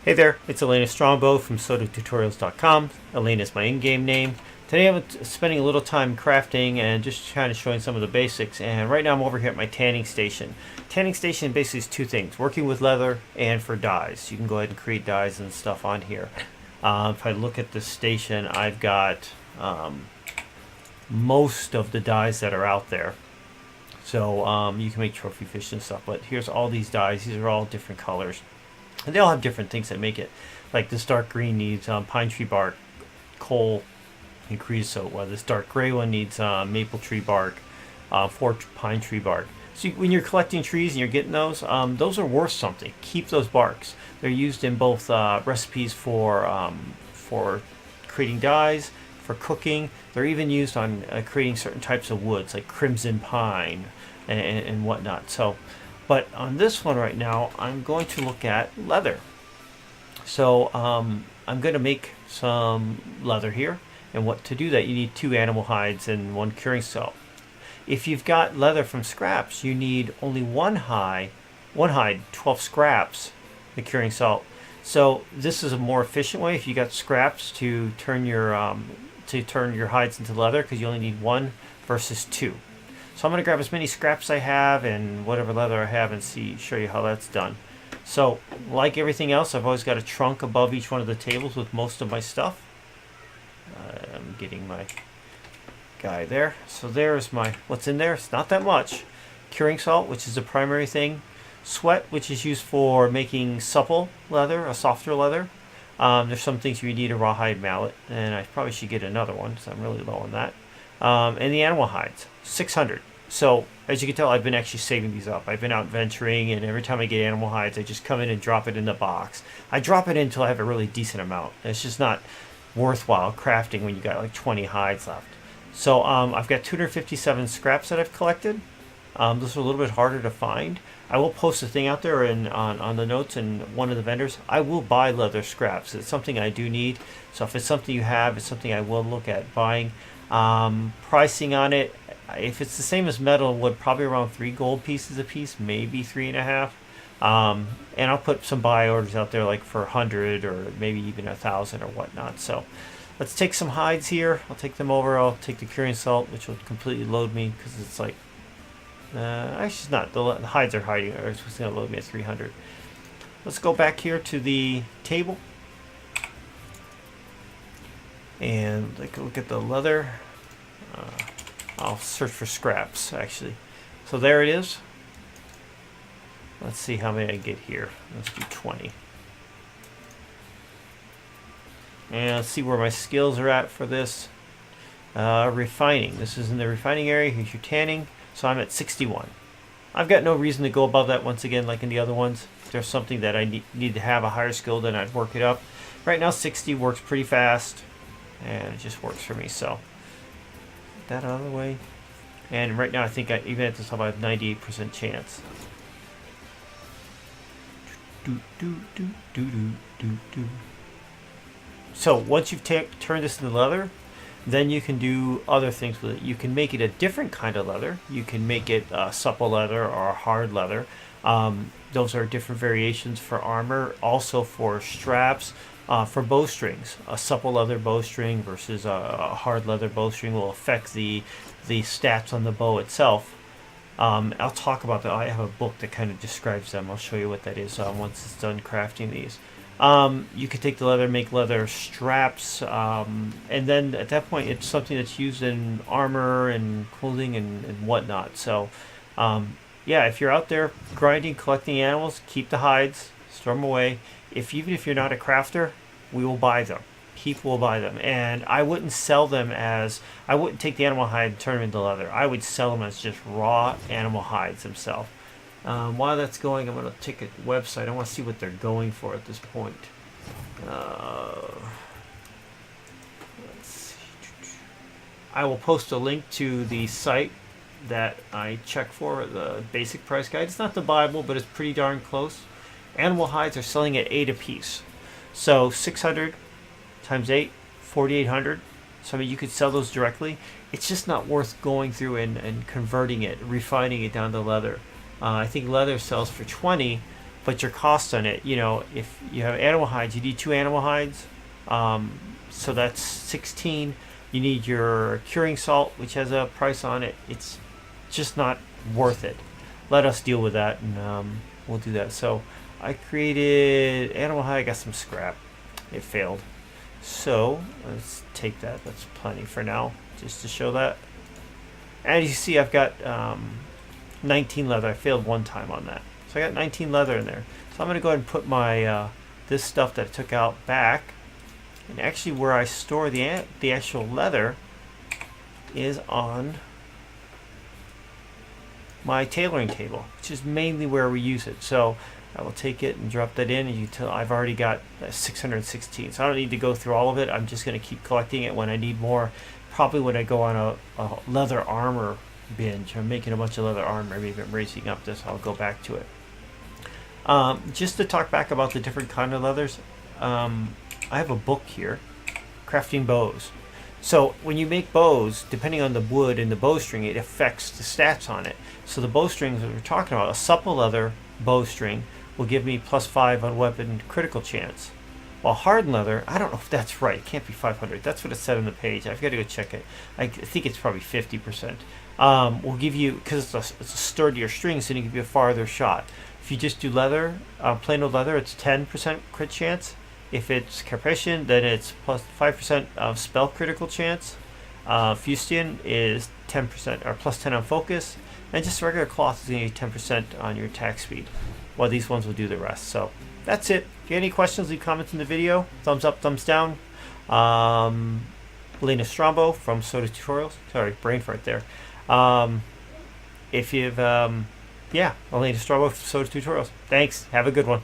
Hey there, it's Elena Strongbow from SodaTutorials.com. Elena is my in-game name. Today I'm spending a little time crafting and just kind of showing some of the basics. And right now I'm over here at my tanning station. Tanning station basically is two things: working with leather and for dyes. You can go ahead and create dyes and stuff on here. If I look at this station, I've got most of the dyes that are out there. So you can make trophy fish and stuff. But here's all these dyes. These are all different colors. And they all have different things that make it. Like this dark green needs pine tree bark, coal, and creosote. While this dark gray one needs maple tree bark, pine tree bark. So when you're collecting trees and you're getting those are worth something. Keep those barks. They're used in both recipes for creating dyes, for cooking. They're even used on creating certain types of woods, like crimson pine and whatnot. So. But on this one right now, I'm going to look at leather. So I'm going to make some leather here. And what to do that, you need 2 animal hides and 1 curing salt. If you've got leather from scraps, you need only one hide, 12 scraps, the curing salt. So this is a more efficient way if you got scraps to turn your hides into leather, because you only need 1 versus 2. So I'm going to grab as many scraps I have and whatever leather I have and show you how that's done. So, like everything else, I've always got a trunk above each one of the tables with most of my stuff. I'm getting my guy there. So there's what's in there. It's not that much. Curing salt, which is the primary thing. Sweat, which is used for making supple leather, a softer leather. There's some things you need a rawhide mallet, and I probably should get another one because I'm really low on that. And the animal hides, 600. So as you can tell, I've been actually saving these up. I've been out venturing, and every time I get animal hides, I just come in and drop it in the box. I drop it in until I have a really decent amount. It's just not worthwhile crafting when you got like 20 hides left. So I've got 257 scraps that I've collected. Those are a little bit harder to find. I will post a thing out there on the notes, and one of the vendors, I will buy leather scraps. It's something I do need. So if it's something you have, it's something I will look at buying. Pricing on it, if it's the same as metal and wood, probably around 3 gold pieces a piece, maybe 3.5. And I'll put some buy orders out there like for 100 or maybe even 1,000 or whatnot. So let's take some hides here. I'll take them over. I'll take the curing salt, which will completely load me because it's like actually it's not. The hides are hiding. It's just going to load me at 300. Let's go back here to the table and look at the leather. I'll search for scraps actually. So there it is. Let's see how many I get here. Let's do 20. And let's see where my skills are at for this. Refining. This is in the refining area. Here's your tanning. So I'm at 61. I've got no reason to go above that once again like in the other ones. If there's something that I need to have a higher skill, then I'd work it up. Right now 60 works pretty fast. And it just works for me. So that out of the way. And right now I think even at this level I have 98% chance. So once you've turned this into leather, then you can do other things with it. You can make it a different kind of leather. You can make it supple leather or hard leather. Those are different variations for armor, also for straps. For bowstrings, a supple leather bowstring versus a hard leather bowstring will affect the stats on the bow itself. I'll talk about that. I have a book that kind of describes them. I'll show you what that is once it's done crafting these. You could take the leather, make leather straps, and then at that point it's something that's used in armor and clothing and whatnot. So yeah, if you're out there grinding, collecting animals, keep the hides, store them away. Even if you're not a crafter, we will buy them. People will buy them. And I wouldn't sell them I wouldn't take the animal hide and turn them into leather. I would sell them as just raw animal hides themselves. While that's going, I'm going to take a website. I want to see what they're going for at this point. Let's see. I will post a link to the site that I check for, the basic price guide. It's not the Bible, but it's pretty darn close. Animal hides are selling at 8 a piece. So 600 times 8, 4,800. So I mean, you could sell those directly. It's just not worth going through and converting it, refining it down to leather. I think leather sells for 20, but your cost on it, if you have animal hides, you need 2 animal hides, so that's 16. You need your curing salt, which has a price on it. It's just not worth it. Let us deal with that, and we'll do that. So I created animal hide. I got some scrap. It failed. So let's take that. That's plenty for now, just to show that. And you see, I've got 19 leather. I failed one time on that. So I got 19 leather in there. So I'm going to go ahead and put my this stuff that I took out back. And actually where I store the actual leather is on my tailoring table, which is mainly where we use it. So I will take it and drop that in, and you tell I've already got 616. So I don't need to go through all of it. I'm just going to keep collecting it when I need more. Probably when I go on a leather armor binge. I'm making a bunch of leather armor. Maybe I'm raising up this. I'll go back to it. Just to talk back about the different kind of leathers, I have a book here, Crafting Bows. So when you make bows, depending on the wood and the bowstring, it affects the stats on it. So the bowstrings that we're talking about, a supple leather bowstring will give me +5 on weapon critical chance. While hard leather, I don't know if that's right. It can't be 500. That's what it said on the page. I've got to go check it. I think it's probably 50%. Will give you, because it's a sturdier string, so it'll give you a farther shot. If you just do leather, plain old leather, it's 10% crit chance. If it's caprician, then it's +5% of spell critical chance. Fustian is 10% or +10 on focus, and just regular cloth is going to be 10% on your attack speed. While these ones will do the rest. So that's it. If you have any questions, leave comments in the video. Thumbs up, thumbs down. Elena Strombo from Soda Tutorials. Sorry, brain fart there. If you've, Elena Strombo from Soda Tutorials. Thanks. Have a good one.